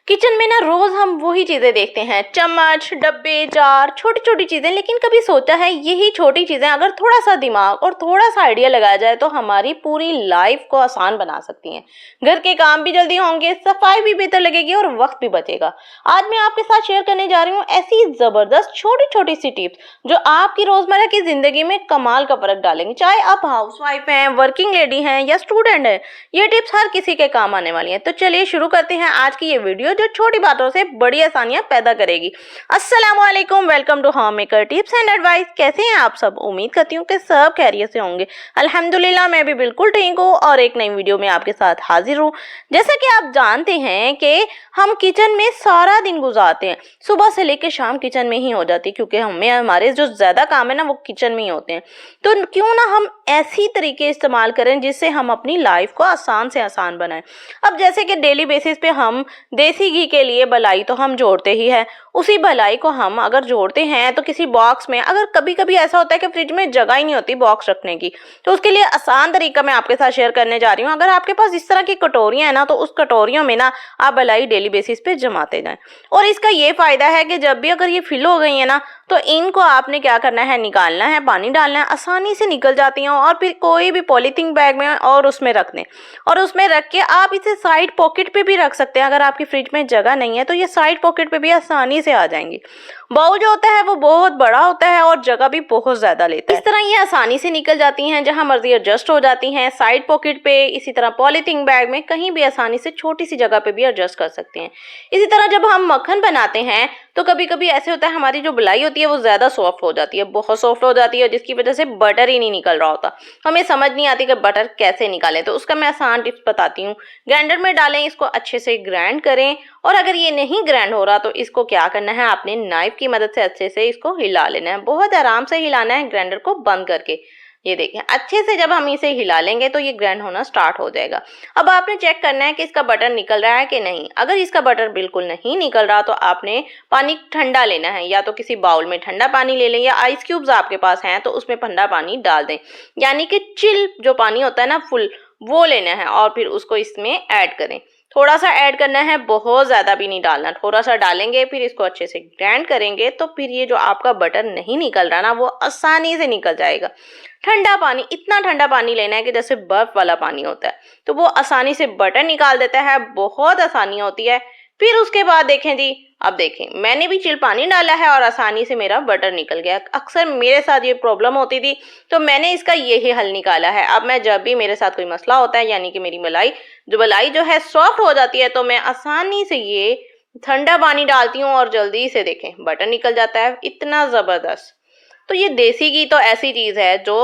Kitchen में ना रोज हम वही चीजें देखते हैं, चम्मच, डब्बे, जार, छोटी छोटी चीजें। लेकिन कभी सोचा है यही छोटी चीजें अगर थोड़ा सा दिमाग और थोड़ा सा आइडिया लगाया जाए तो हमारी पूरी लाइफ को आसान बना सकती हैं। घर के काम भी जल्दी होंगे, सफाई भी बेहतर लगेगी और वक्त भी बचेगा। आज मैं आपके साथ शेयर करने जा रही हूँ ऐसी जबरदस्त छोटी छोटी सी टिप्स जो आपकी रोजमर्रा की जिंदगी में कमाल का फर्क डालेंगे। चाहे आप हाउसवाइफ हैं, वर्किंग लेडी हैं या स्टूडेंट हैं, ये टिप्स हर किसी के काम आने वाली हैं। तो चलिए शुरू करते हैं आज की ये वीडियो जो छोटी बातों से बड़ी आसानियां पैदा करेगी। अस्सलाम वालेकुम, welcome to home maker tips and advice. कैसे हैं आप सब? उम्मीद करती हूँ कि सब खैरियत से होंगे। अल्हम्दुलिल्लाह मैं भी बिल्कुल ठीक हूँ और एक नई वीडियो में आपके साथ हाजिर हूँ। जैसा कि आप जानते हैं कि हम किचन में सारा दिन गुजारते हैं, सुबह से लेकर शाम किचन में ही हो जाती है, क्योंकि हमें हमारे जो ज्यादा काम है ना वो किचन में ही होते हैं। तो क्यों ना हम ऐसी तरीके इस्तेमाल करें जिससे हम अपनी लाइफ को आसान से आसान बनाएं। अब जैसे कि डेली बेसिस पे हम देसी घी के लिए भलाई तो हम जोड़ते ही है, उसी भलाई को हम अगर जोड़ते हैं तो किसी बॉक्स में, अगर कभी कभी ऐसा होता है कि फ्रिज में जगह ही नहीं होती बॉक्स रखने की, तो उसके लिए आसान तरीका मैं आपके साथ शेयर करने जा रही हूँ। अगर आपके पास इस तरह की कटोरियां है ना तो उस कटोरियों में ना आप भलाई डेली बेसिस पे जमाते जाएं। और इसका ये फायदा है कि जब भी अगर ये फिल हो गई है ना तो इनको आपने क्या करना है, निकालना है, पानी डालना है, आसानी से निकल जाती हैं। और फिर कोई भी पॉलीथीन बैग में और उसमें रख दें और उसमें रख के आप इसे साइड पॉकेट पे भी रख सकते हैं। अगर आपकी फ्रिज में जगह नहीं है तो ये साइड पॉकेट पे भी आसानी से आ जाएंगी। बाउल जो होता है वो बहुत बड़ा होता है और जगह भी बहुत ज्यादा लेता है। इस तरह ये आसानी से निकल जाती हैं, जहां मर्जी एडजस्ट हो जाती हैं, साइड पॉकेट पे, इसी तरह पॉलीथीन बैग में, कहीं भी आसानी से छोटी सी जगह पे भी एडजस्ट कर सकते हैं। इसी तरह जब हम मक्खन बनाते हैं तो कभी कभी ऐसे होता है हमारी जो मलाई होती है वो ज्यादा सॉफ्ट हो जाती है, बहुत सॉफ्ट हो जाती है, जिसकी वजह से बटर ही नहीं निकल रहा होता। हमें समझ नहीं आती कि बटर कैसे निकालें। तो उसका मैं आसान टिप्स बताती हूँ। ग्राइंडर में डालें, इसको अच्छे से ग्राइंड करें और अगर ये नहीं ग्राइंड हो रहा तो इसको क्या करना है, आपने नाइफ की मदद से अच्छे से इसको हिला लेना है। बहुत आराम से हिलाना है, ग्राइंडर को बंद करके। ये देखें, अच्छे से जब हम इसे हिला लेंगे तो ये ग्राइंड होना स्टार्ट हो जाएगा। अब आपने चेक करना है कि इसका बटर निकल रहा है कि नहीं। अगर इसका बटर बिल्कुल नहीं निकल रहा तो आपने पानी ठंडा लेना है, या तो किसी बाउल में ठंडा पानी ले लें या आइस क्यूब्स आपके पास हैं तो उसमें ठंडा पानी डाल दें, यानी कि चिल जो पानी होता है ना फुल, वो लेना है और फिर उसको इसमें ऐड करें। थोड़ा सा ऐड करना है, बहुत ज्यादा भी नहीं डालना, थोड़ा सा डालेंगे, फिर इसको अच्छे से ग्राइंड करेंगे तो फिर ये जो आपका बटर नहीं निकल रहा ना वो आसानी से निकल जाएगा। ठंडा पानी, इतना ठंडा पानी लेना है कि जैसे बर्फ वाला पानी होता है, तो वो आसानी से बटर निकाल देता है, बहुत आसानी होती है। फिर उसके बाद देखें जी, अब देखें मैंने भी चिल पानी डाला है और आसानी से मेरा बटर निकल गया। अक्सर मेरे साथ ये प्रॉब्लम होती थी तो मैंने इसका यही हल निकाला है। अब मैं जब भी मेरे साथ कोई मसला होता है, यानी कि मेरी मलाई जो है सॉफ्ट हो जाती है, तो मैं आसानी से ये ठंडा पानी डालती हूँ और जल्दी से देखें बटर निकल जाता है, इतना जबरदस्त। तो ये देसी घी तो ऐसी चीज है जो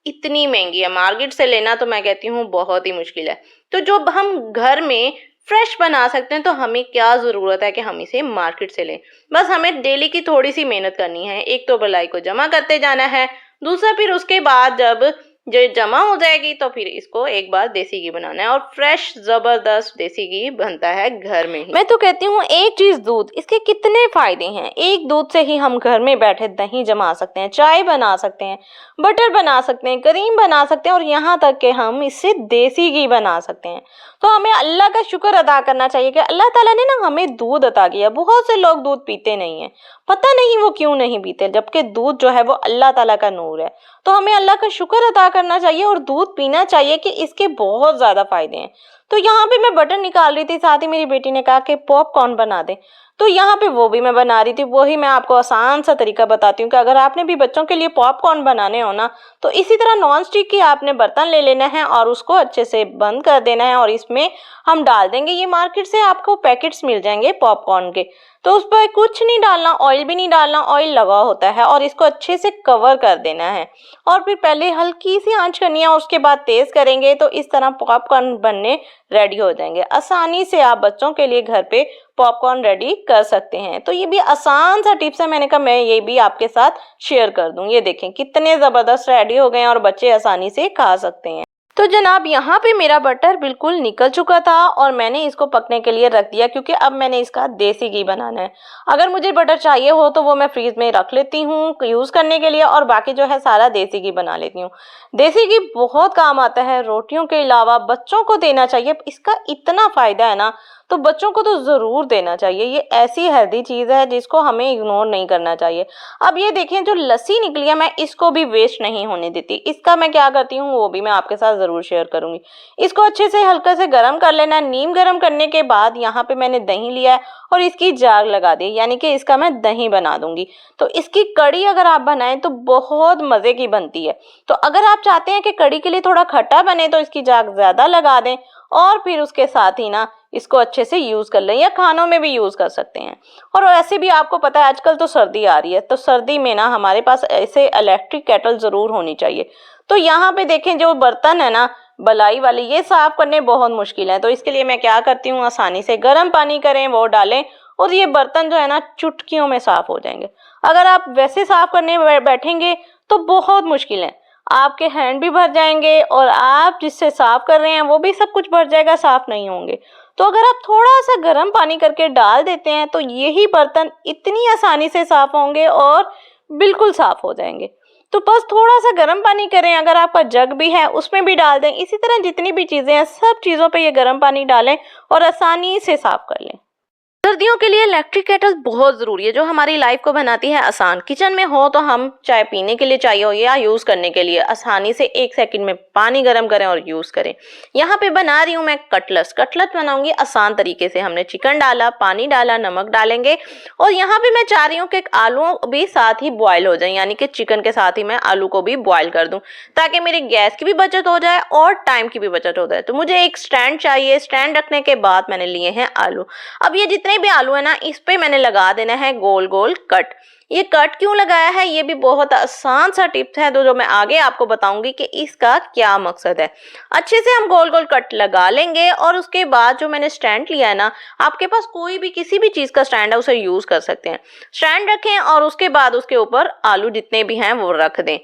इतनी महंगी है, मार्केट से लेना तो मैं कहती हूँ बहुत ही मुश्किल है। तो जो हम घर में फ्रेश बना सकते हैं तो हमें क्या जरूरत है कि हम इसे मार्केट से लें। बस हमें डेली की थोड़ी सी मेहनत करनी है। एक तो मलाई को जमा करते जाना है, दूसरा फिर उसके बाद जब जो जमा हो जाएगी तो फिर इसको एक बार देसी घी बनाना है और फ्रेश जबरदस्त देसी घी बनता है घर में ही। मैं तो कहती हूँ एक चीज दूध, इसके कितने फायदे हैं। एक दूध से ही हम घर में बैठे दही जमा सकते हैं, चाय बना सकते हैं, बटर बना सकते हैं, क्रीम बना सकते हैं और यहाँ तक कि हम इससे देसी घी बना सकते हैं। तो हमें अल्लाह का शुक्र अदा करना चाहिए कि अल्लाह ताला ने ना हमें दूध अता किया। बहुत से लोग दूध पीते नहीं है, पता नहीं वो क्यों नहीं पीते, जबकि दूध जो है वो अल्लाह ताला का नूर है। तो हमें अल्लाह का शुक्र अदा करना चाहिए और दूध पीना चाहिए कि इसके बहुत ज्यादा फायदे हैं। तो यहाँ पे मैं बटर निकाल रही थी, साथ ही मेरी बेटी ने कहा कि पॉपकॉर्न बना दे, तो यहाँ पे वो भी मैं बना रही थी। वही मैं आपको आसान सा तरीका बताती हूँ कि अगर आपने भी बच्चों के लिए पॉपकॉर्न बनाने हो ना तो इसी तरह नॉन स्टिक की आपने बर्तन ले लेना है और उसको अच्छे से बंद कर देना है और इसमें हम डाल देंगे, ये मार्केट से आपको पैकेट्स मिल जाएंगे पॉपकॉर्न के, तो उस पर कुछ नहीं डालना, ऑयल भी नहीं डालना, ऑयल लगा होता है और इसको अच्छे से कवर कर देना है और फिर पहले हल्की सी आंच करनी है, उसके बाद तेज करेंगे तो इस तरह पॉपकॉर्न बनने रेडी हो जाएंगे। आसानी से आप बच्चों के लिए घर पे पॉपकॉर्न रेडी कर सकते हैं। तो ये भी आसान सा टिप्स है, मैंने कहा मैं ये भी आपके साथ शेयर कर दूं। ये देखें कितने जबरदस्त रेडी हो गए हैं और बच्चे आसानी से खा सकते हैं। तो जनाब यहाँ पे मेरा बटर बिल्कुल निकल चुका था और मैंने इसको पकने के लिए रख दिया, क्योंकि अब मैंने इसका देसी घी बनाना है। अगर मुझे बटर चाहिए हो तो वो मैं फ्रीज में रख लेती हूँ यूज करने के लिए और बाकी जो है सारा देसी घी बना लेती हूँ। देसी घी बहुत काम आता है, रोटियों के अलावा बच्चों को देना चाहिए, इसका इतना फायदा है ना। तो बच्चों को तो ज़रूर देना चाहिए। ये ऐसी हेल्दी चीज़ है जिसको हमें इग्नोर नहीं करना चाहिए। अब ये देखें जो लस्सी निकली है, मैं इसको भी वेस्ट नहीं होने देती। इसका मैं क्या करती हूँ वो भी मैं आपके साथ ज़रूर शेयर करूँगी। इसको अच्छे से हल्का से गर्म कर लेना है। नीम गर्म करने के बाद यहाँ पे मैंने दही लिया है और इसकी जार लगा दी, यानी कि इसका मैं दही बना दूंगी। तो इसकी कड़ी अगर आप बनाएं तो बहुत मज़े की बनती है। तो अगर आप चाहते हैं कि कड़ी के लिए थोड़ा खट्टा बने तो इसकी जाग ज़्यादा लगा दें और फिर उसके साथ ही ना इसको अच्छे से यूज़ कर लें, या खानों में भी यूज़ कर सकते हैं। और ऐसे भी आपको पता है आजकल तो सर्दी आ रही है, तो सर्दी में ना हमारे पास ऐसे इलेक्ट्रिक केटल ज़रूर होनी चाहिए। तो यहाँ पे देखें जो बर्तन है ना बलाई वाले, ये साफ करने बहुत मुश्किल है। तो इसके लिए मैं क्या करती हूँ, आसानी से गर्म पानी करें वो डालें और ये बर्तन जो है ना चुटकियों में साफ हो जाएंगे। अगर आप वैसे साफ करने बैठेंगे तो बहुत मुश्किल है, आपके हैंड भी भर जाएंगे और आप जिससे साफ कर रहे हैं वो भी सब कुछ भर जाएगा, साफ नहीं होंगे। तो अगर आप थोड़ा सा गर्म पानी करके डाल देते हैं तो यही बर्तन इतनी आसानी से साफ होंगे और बिल्कुल साफ हो जाएंगे। तो बस थोड़ा सा गर्म पानी करें, अगर आपका जग भी है उसमें भी डाल दें। इसी तरह जितनी भी चीज़ें हैं सब चीज़ों पे ये गर्म पानी डालें और आसानी से साफ कर लें। सर्दियों के लिए इलेक्ट्रिक केटल बहुत ज़रूरी है जो हमारी लाइफ को बनाती है आसान। किचन में हो तो हम चाय पीने के लिए चाहिए हो या यूज़ करने के लिए आसानी से 1 सेकंड में पानी गर्म करें और यूज़ करें। यहाँ पे बना रही हूँ मैं कटलेट्स बनाऊंगी आसान तरीके से। हमने चिकन डाला, पानी डाला, नमक डालेंगे और यहाँ पे मैं चाह रही हूँ कि आलू भी साथ ही बॉयल हो जाए, यानी कि चिकन के साथ ही मैं आलू को भी बॉयल कर दूँ ताकि मेरी गैस की भी बचत हो जाए और टाइम की भी बचत हो जाए। तो मुझे एक स्टैंड चाहिए। स्टैंड रखने के बाद मैंने लिए हैं आलू। अब ये जितने भी आलू है ना इस पे मैंने लगा देना है गोल गोल कट। ये कट क्यों लगाया है, ये भी बहुत आसान सा टिप्स है जो मैं आगे आपको बताऊंगी कि इसका क्या मकसद है। अच्छे से हम गोल गोल कट लगा लेंगे और उसके बाद जो मैंने स्टैंड लिया है ना, आपके पास कोई भी किसी भी चीज का स्टैंड है उसे यूज कर सकते हैं। स्टैंड रखें और उसके बाद उसके ऊपर आलू जितने भी हैं वो रख दें।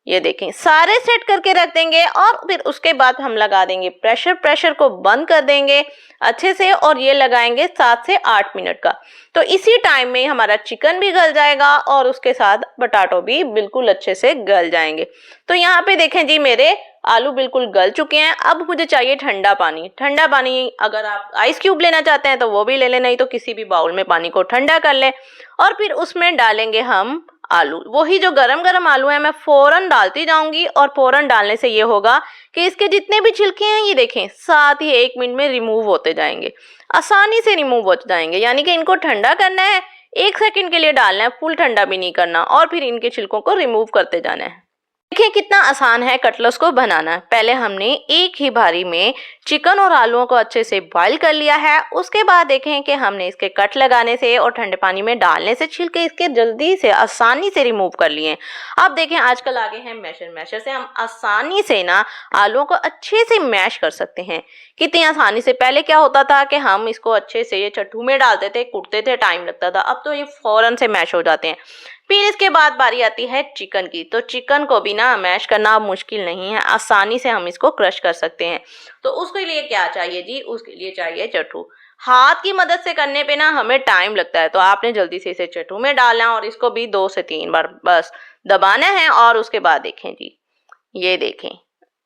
ये देखें सारे सेट करके रख देंगे और फिर उसके बाद हम लगा देंगे प्रेशर। प्रेशर को बंद कर देंगे अच्छे से और ये लगाएंगे 7 से 8 मिनट का। तो इसी टाइम में हमारा चिकन भी गल जाएगा और उसके साथ बटाटो भी बिल्कुल अच्छे से गल जाएंगे। तो यहाँ पे देखें जी मेरे आलू बिल्कुल गल चुके हैं। अब मुझे चाहिए ठंडा पानी। ठंडा पानी अगर आप आइस क्यूब लेना चाहते हैं तो वो भी ले लें, नहीं तो किसी भी बाउल में पानी को ठंडा कर लें और फिर उसमें डालेंगे हम आलू। वही जो गरम गरम आलू है मैं फौरन डालती जाऊंगी और फौरन डालने से ये होगा कि इसके जितने भी छिलके हैं ये देखें साथ ही 1 मिनट में रिमूव होते जाएंगे, आसानी से रिमूव हो जाएंगे। यानी कि इनको ठंडा करना है, 1 सेकंड के लिए डालना है, फुल ठंडा भी नहीं करना और फिर इनके छिलकों को रिमूव करते जाना है। देखिए कितना आसान है कटलेट्स को बनाना। पहले हमने एक ही बारी में चिकन और आलूओं को अच्छे से बॉईल कर लिया है। उसके बाद देखें कि हमने इसके कट लगाने से और ठंडे पानी में डालने से छिलके इसके जल्दी से आसानी से रिमूव कर लिए। अब देखें आजकल आगे हैं मैशर। मैशर से हम आसानी से ना आलूओं को अच्छे से मैश कर सकते हैं। कितनी आसानी से। पहले क्या होता था कि हम इसको अच्छे से ये चट्टू में डालते थे, कुटते थे, टाइम लगता था। अब तो ये फौरन से मैश हो जाते हैं। फिर इसके बाद बारी आती है चिकन की। तो चिकन को भी ना मैश करना मुश्किल नहीं है, आसानी से हम इसको क्रश कर सकते हैं। तो उसके लिए क्या चाहिए जी, उसके लिए चाहिए चट्टू। हाथ की मदद से करने पे ना हमें टाइम लगता है, तो आपने जल्दी से इसे चट्टू में डालना और इसको भी 2 से 3 बार बस दबाना है। और उसके बाद देखें जी, ये देखें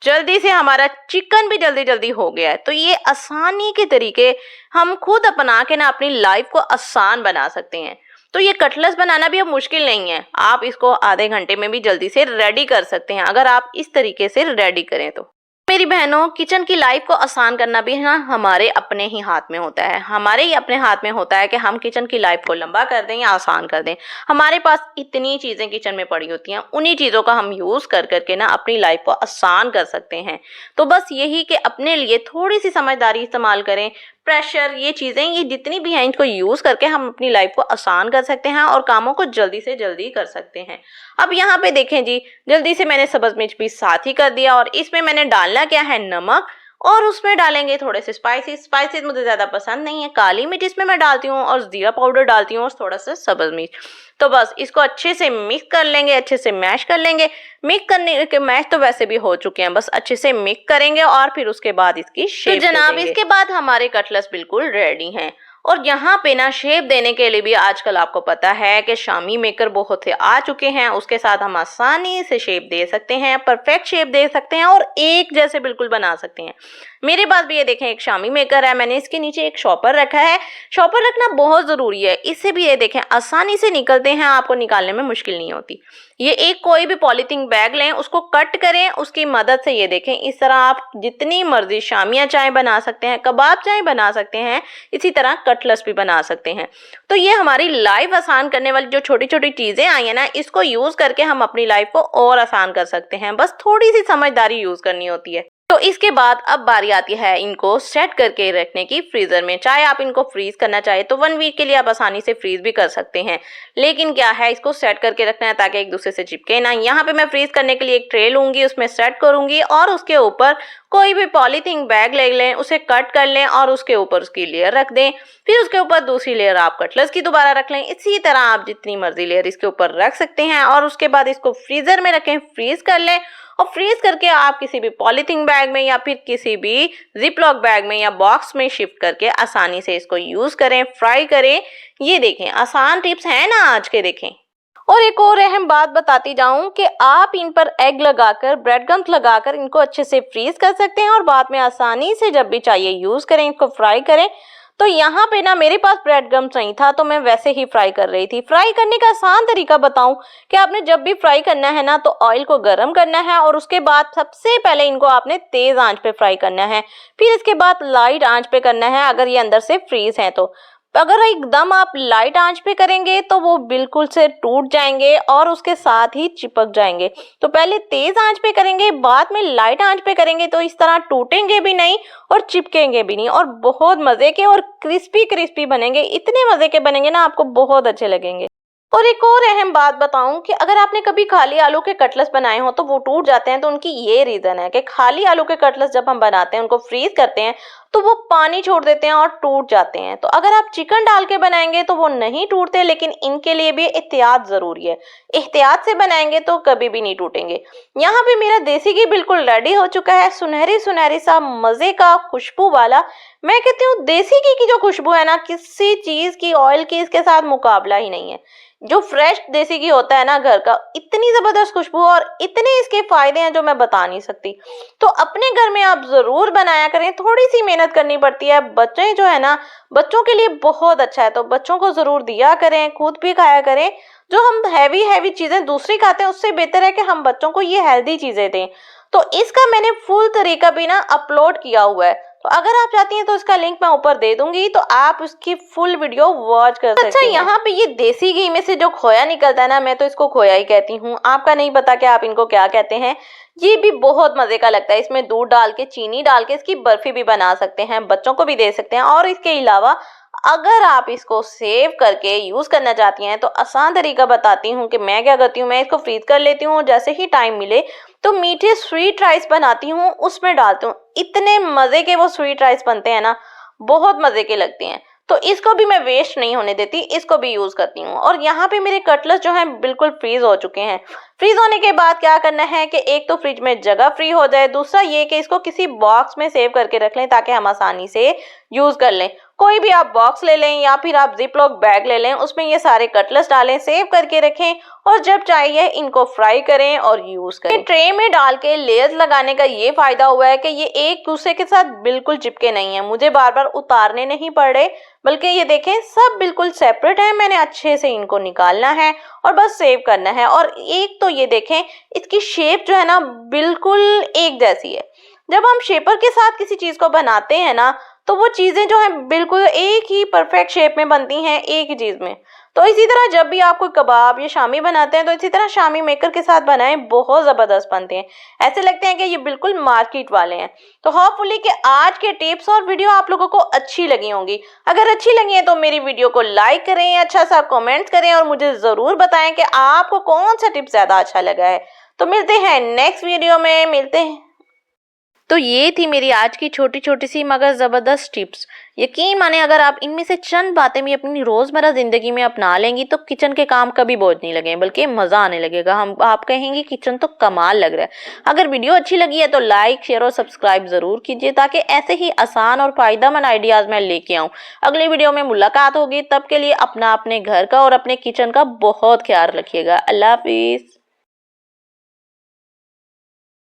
जल्दी से हमारा चिकन भी जल्दी जल्दी हो गया है। तो ये आसानी के तरीके हम खुद अपना के ना अपनी लाइफ को आसान बना सकते हैं। तो ये कटलेट्स बनाना भी अब मुश्किल नहीं है, आप इसको आधे घंटे में भी जल्दी से रेडी कर सकते हैं अगर आप इस तरीके से रेडी करें तो। मेरी बहनों, किचन की लाइफ को आसान करना भी ना हमारे अपने ही हाथ में होता है। हमारे ही अपने हाथ में होता है कि हम किचन की लाइफ को लंबा कर दें या आसान कर दें। हमारे पास इतनी चीज़ें किचन में पड़ी होती हैं, उन्हीं चीज़ों का हम यूज़ कर करके ना अपनी लाइफ को आसान कर सकते हैं। तो बस यही कि अपने लिए थोड़ी सी समझदारी इस्तेमाल करें। प्रेशर, ये चीज़ें, ये जितनी भी हैं इनको यूज़ करके हम अपनी लाइफ को आसान कर सकते हैं और कामों को जल्दी से जल्दी कर सकते हैं। अब यहाँ पे देखें जी, जल्दी से मैंने सब्ज़ मिर्च भी साथ ही कर दिया और इसमें मैंने डालना क्या है, नमक। और उसमें डालेंगे थोड़े से स्पाइसेस मुझे ज़्यादा पसंद नहीं है। काली मिर्च इसमें मैं डालती हूँ और ज़ीरा पाउडर डालती हूँ और थोड़ा सा सब्ज़ मिर्च। तो बस इसको अच्छे से मिक्स कर लेंगे, अच्छे से मैश कर लेंगे। मिक्स करने के मैश तो वैसे भी हो चुके हैं, बस अच्छे से मिक्स करेंगे और फिर उसके बाद इसकी शेप। तो जनाब, इसके बाद हमारे कटलेट्स बिल्कुल रेडी हैं और यहाँ पे ना शेप देने के लिए भी आजकल आपको पता है कि शामी मेकर बहुत से आ चुके हैं, उसके साथ हम आसानी से शेप दे सकते हैं, परफेक्ट शेप दे सकते हैं और एक जैसे बिल्कुल बना सकते हैं। मेरे पास भी ये देखें एक शामी मेकर है, मैंने इसके नीचे एक शॉपर रखा है। शॉपर रखना बहुत ज़रूरी है, इससे भी ये देखें आसानी से निकलते हैं, आपको निकालने में मुश्किल नहीं होती। ये एक कोई भी पॉलीथीन बैग लें, उसको कट करें, उसकी मदद से ये देखें इस तरह आप जितनी मर्जी शामियाँ चाय बना सकते हैं, कबाब चाय बना सकते हैं, इसी तरह कटलेट्स भी बना सकते हैं। तो ये हमारी लाइफ आसान करने वाली जो छोटी छोटी चीज़ें आई हैं ना, इसको यूज़ करके हम अपनी लाइफ को और आसान कर सकते हैं, बस थोड़ी सी समझदारी यूज़ करनी होती है। तो इसके बाद अब बारी आती है इनको सेट करके रखने की फ्रीजर में। चाहे आप इनको फ्रीज करना चाहे तो 1 वीक के लिए आप आसानी से फ्रीज भी कर सकते हैं, लेकिन क्या है इसको सेट करके रखना है ताकि एक दूसरे से चिपके ना। यहाँ पे मैं फ्रीज करने के लिए एक ट्रे लूंगी, उसमें सेट करूंगी और उसके ऊपर कोई भी पॉलीथीन बैग ले लें, उसे कट कर लें और उसके ऊपर उसकी लेयर रख दें। फिर उसके ऊपर दूसरी लेयर आप कटलेट्स की दोबारा रख लें। इसी तरह आप जितनी मर्जी लेयर इसके ऊपर रख सकते हैं और उसके बाद इसको फ्रीजर में रखें, फ्रीज कर लें और फ्रीज करके आप किसी भी पॉलीथीन बैग में या फिर किसी भी जिपलॉक बैग में या बॉक्स में शिफ्ट करके आसानी से इसको यूज करें, फ्राई करें। ये देखें आसान टिप्स हैं ना आज के, देखें। और एक और अहम बात बताती जाऊं कि आप इन पर एग लगाकर, ब्रेड गम्स लगाकर इनको अच्छे से फ्रीज कर सकते हैं और बाद में आसानी से जब भी चाहिए यूज करें, इसको फ्राई करें। तो यहाँ पे ना मेरे पास ब्रेड गम्स नहीं था तो मैं वैसे ही फ्राई कर रही थी। फ्राई करने का आसान तरीका बताऊं कि आपने जब भी फ्राई करना है ना तो ऑयल को गर्म करना है और उसके बाद सबसे पहले इनको आपने तेज आंच पे फ्राई करना है, फिर इसके बाद लाइट आंच पे करना है अगर ये अंदर से फ्रीज है तो। अगर एकदम आप लाइट आंच पे करेंगे तो वो बिल्कुल से टूट जाएंगे और उसके साथ ही चिपक जाएंगे। तो पहले तेज आंच पे करेंगे, बाद में लाइट आंच पे करेंगे तो इस तरह टूटेंगे भी नहीं और चिपकेंगे भी नहीं और बहुत मजे के और क्रिस्पी क्रिस्पी बनेंगे। इतने मजे के बनेंगे ना, आपको बहुत अच्छे लगेंगे। और एक और अहम बात बताऊं कि अगर आपने कभी खाली आलू के कटलेट्स बनाए हो तो वो टूट जाते हैं, तो उनकी ये रीजन है कि खाली आलू के कटलेट्स जब हम बनाते हैं, उनको फ्रीज करते हैं तो वो पानी छोड़ देते हैं और टूट जाते हैं। तो अगर आप चिकन डाल के बनाएंगे तो वो नहीं टूटते, लेकिन इनके लिए भी एहतियात जरूरी है। एहतियात से बनाएंगे तो कभी भी नहीं टूटेंगे। यहाँ पे मेरा देसी घी बिल्कुल रेडी हो चुका है, सुनहरी सुनहरी सा मजे का खुशबू वाला। मैं कहती हूँ देसी घी की जो खुशबू है ना, किसी चीज की, ऑयल की, इसके साथ मुकाबला ही नहीं है। जो फ्रेश देसी घी होता है ना घर का, इतनी जबरदस्त खुशबू और इतने इसके फायदे हैं जो मैं बता नहीं सकती। तो अपने घर में आप जरूर बनाया करें, थोड़ी सी मेहनत करनी पड़ती है। बच्चे जो है ना, बच्चों के लिए बहुत अच्छा है, तो बच्चों को जरूर दिया करें, खुद भी खाया करें। जो हम हैवी चीजें दूसरी खाते हैं उससे बेहतर है कि हम बच्चों को ये हेल्दी चीजें दें। तो इसका मैंने फुल तरीका भी ना अपलोड किया हुआ है, तो अगर आप चाहती हैं तो इसका लिंक मैं ऊपर दे दूंगी, तो आप उसकी फुल वीडियो वॉच कर सकते हैं। अच्छा, यहाँ पे ये देसी घी में से जो खोया निकलता है ना, मैं तो इसको खोया ही कहती हूँ, आपका नहीं पता कि आप इनको क्या कहते हैं। ये भी बहुत मजे का लगता है। इसमें दूध डाल के, चीनी डाल के इसकी बर्फी भी बना सकते हैं, बच्चों को भी दे सकते हैं। और इसके अलावा अगर आप इसको सेव करके यूज करना चाहती हैं तो आसान तरीका बताती हूँ कि मैं क्या करती हूँ। मैं इसको फ्रीज कर लेती हूँ, जैसे ही टाइम मिले तो मीठे स्वीट राइस बनाती हूँ, उसमें डालती हूँ। इतने मजे के वो स्वीट राइस बनते हैं ना, बहुत मजे के लगते हैं। तो इसको भी मैं वेस्ट नहीं होने देती, इसको भी यूज करती हूँ। और यहाँ पे मेरे कटलेट्स जो हैं बिल्कुल फ्रीज हो चुके हैं। फ्रीज होने के बाद क्या करना है कि एक तो फ्रिज में जगह फ्री हो जाए, दूसरा ये कि इसको किसी बॉक्स में सेव करके रख लें ताकि हम आसानी से यूज कर लें। कोई भी आप बॉक्स ले लें या फिर आप जिपलॉक बैग ले लें, उसमें ये सारे कटलेट्स डालें, सेव करके रखें और जब चाहिए इनको फ्राई करें और यूज करें। ट्रे में डाल के लेयर्स लगाने का ये फायदा हुआ है कि ये एक दूसरे के साथ बिल्कुल चिपके नहीं है, मुझे बार बार उतारने नहीं पड़ रहे, बल्कि ये देखें सब बिल्कुल सेपरेट है। मैंने अच्छे से इनको निकालना है और बस सेव करना है। और एक तो ये देखें इसकी शेप जो है ना बिल्कुल एक जैसी है। जब हम शेपर के साथ किसी चीज को बनाते हैं ना तो वो चीजें जो हैं बिल्कुल एक ही परफेक्ट शेप में बनती हैं, एक ही चीज में। तो इसी तरह जब भी आप कोई कबाब या शामी बनाते हैं तो इसी तरह शामी मेकर के साथ बनाएं, बहुत जबरदस्त बनते हैं। ऐसे लगते हैं कि ये बिल्कुल मार्केट वाले हैं। तो होपफुली कि आज के टिप्स और वीडियो आप लोगों को अच्छी लगी होंगी। अगर अच्छी लगी है तो मेरी वीडियो को लाइक करें, अच्छा सा कमेंट करें और मुझे जरूर बताएं कि आपको कौन सा टिप ज्यादा अच्छा लगा है। तो मिलते हैं नेक्स्ट वीडियो में, मिलते हैं। तो ये थी मेरी आज की छोटी छोटी सी मगर ज़बरदस्त टिप्स। यकीन माने अगर आप इनमें से चंद बातें भी अपनी रोज़मर्रा ज़िंदगी में अपना लेंगी तो किचन के काम कभी बोझ नहीं लगेंगे, बल्कि मज़ा आने लगेगा। हम आप कहेंगे किचन तो कमाल लग रहा है। अगर वीडियो अच्छी लगी है तो लाइक, शेयर और सब्सक्राइब ज़रूर कीजिए, ताकि ऐसे ही आसान और फ़ायदेमंद आइडियाज़ मैं लेके आऊँ। अगली वीडियो में मुलाकात होगी, तब के लिए अपना, अपने घर का और अपने किचन का बहुत ख्याल रखिएगा। अल्लाह हाफिज़।